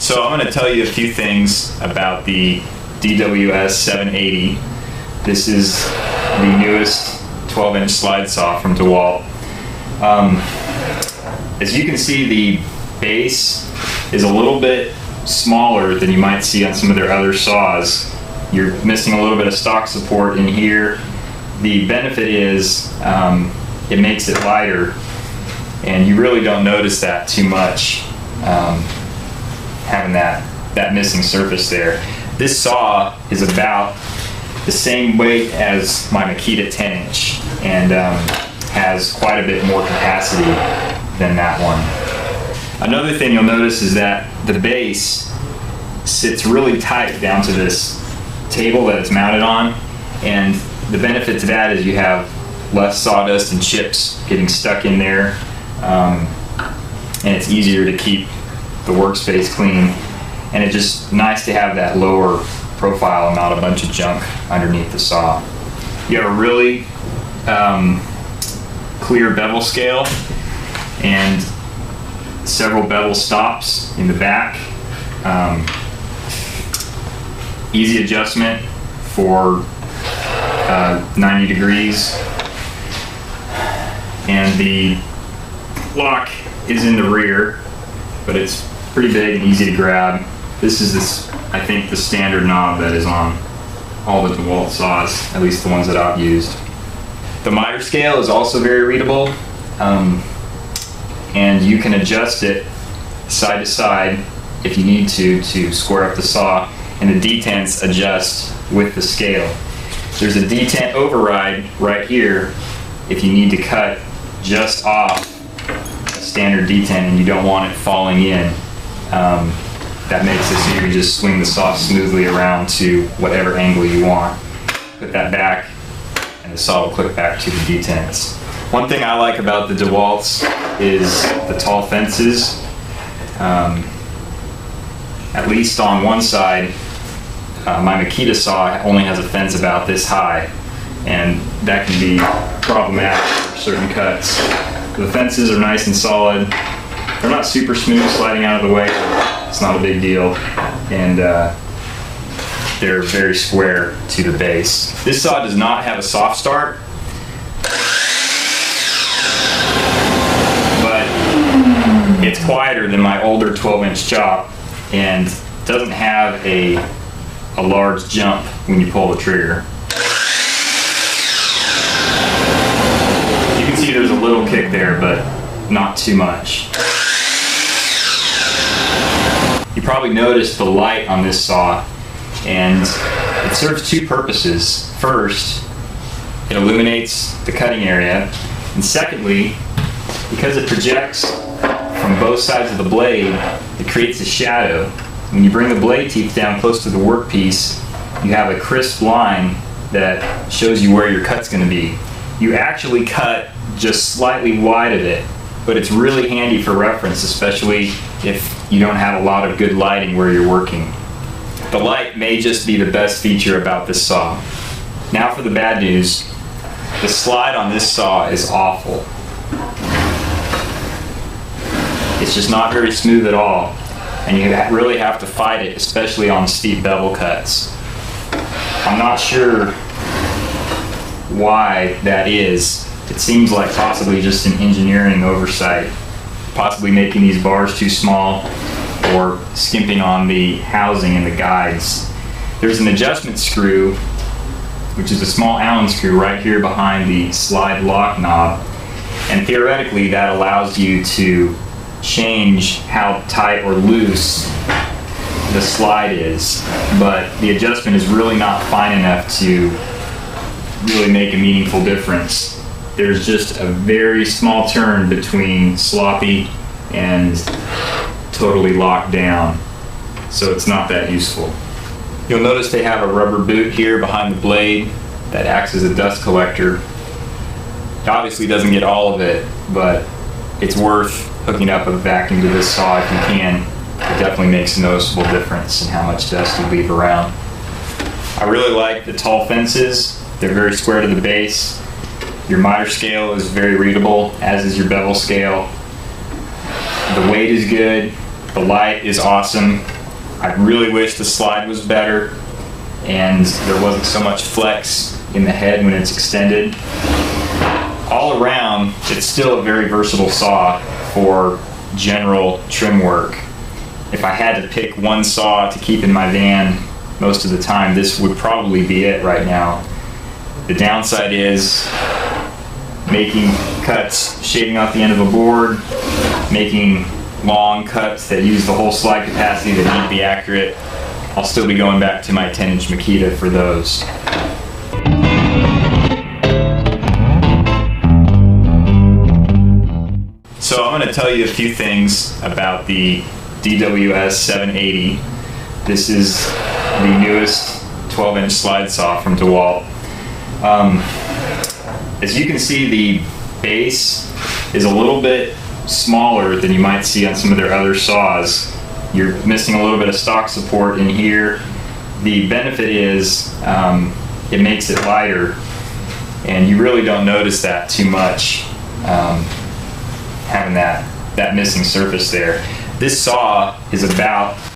So I'm going to tell you a few things about the DWS 780. This is the newest 12-inch slide saw from DeWalt. As you can see, the base is a little bit smaller than you might see on some of their other saws. You're missing a little bit of stock support in here. The benefit is it makes it lighter, and you really don't notice that too much, having that missing surface there. This saw is about the same weight as my Makita 10-inch and has quite a bit more capacity than that one. Another thing you'll notice is that the base sits really tight down to this table that it's mounted on, and the benefit to that is you have less sawdust and chips getting stuck in there, and it's easier to keep the workspace clean, and it's just nice to have that lower profile and not a bunch of junk underneath the saw. You have a really clear bevel scale and several bevel stops in the back. Easy adjustment for 90 degrees, and the lock is in the rear, but it's pretty big and easy to grab. This is I think the standard knob that is on all the DeWalt saws, at least the ones that I've used. The miter scale is also very readable, and you can adjust it side to side if you need to square up the saw, and the detents adjust with the scale. There's a detent override right here if you need to cut just off a standard detent and you don't want it falling in. That makes it so you can just swing the saw smoothly around to whatever angle you want. Put that back and the saw will click back to the detents. One thing I like about the DeWalts is the tall fences. At least on one side, my Makita saw only has a fence about this high, and that can be problematic for certain cuts. The fences are nice and solid. They're not super smooth sliding out of the way. It's not a big deal, and they're very square to the base. This saw does not have a soft start, but it's quieter than my older 12-inch chop and doesn't have a large jump when you pull the trigger. You can see there's a little kick there, but not too much. You probably noticed the light on this saw, and it serves two purposes. First, it illuminates the cutting area, and secondly, because it projects from both sides of the blade, it creates a shadow. When you bring the blade teeth down close to the workpiece, you have a crisp line that shows you where your cut's going to be. You actually cut just slightly wide of it, but it's really handy for reference, especially if you don't have a lot of good lighting where you're working. The light may just be the best feature about this saw. Now for the bad news. The slide on this saw is awful. It's just not very smooth at all, and you really have to fight it, especially on steep bevel cuts. I'm not sure why that is. It seems like possibly just an engineering oversight, possibly making these bars too small or skimping on the housing and the guides. There's an adjustment screw, which is a small Allen screw right here behind the slide lock knob, and theoretically that allows you to change how tight or loose the slide is, but the adjustment is really not fine enough to really make a meaningful difference. There's just a very small turn between sloppy and totally locked down, so it's not that useful. You'll notice they have a rubber boot here behind the blade that acts as a dust collector. It obviously doesn't get all of it, but it's worth hooking up a vacuum to this saw if you can. It definitely makes a noticeable difference in how much dust you leave around. I really like the tall fences. They're very square to the base. Your miter scale is very readable, as is your bevel scale. The weight is good. The light is awesome. I really wish the slide was better and there wasn't so much flex in the head when it's extended. All around, it's still a very versatile saw for general trim work. If I had to pick one saw to keep in my van most of the time, this would probably be it right now. The downside is making cuts, shaving off the end of a board, making long cuts that use the whole slide capacity that need to be accurate. I'll still be going back to my 10-inch Makita for those. So I'm going to tell you a few things about the DWS 780. This is the newest 12-inch slide saw from DeWalt. As you can see, the base is a little bit smaller than you might see on some of their other saws. You're missing a little bit of stock support in here. The benefit is it makes it lighter, and you really don't notice that too much, having that missing surface there. This saw is about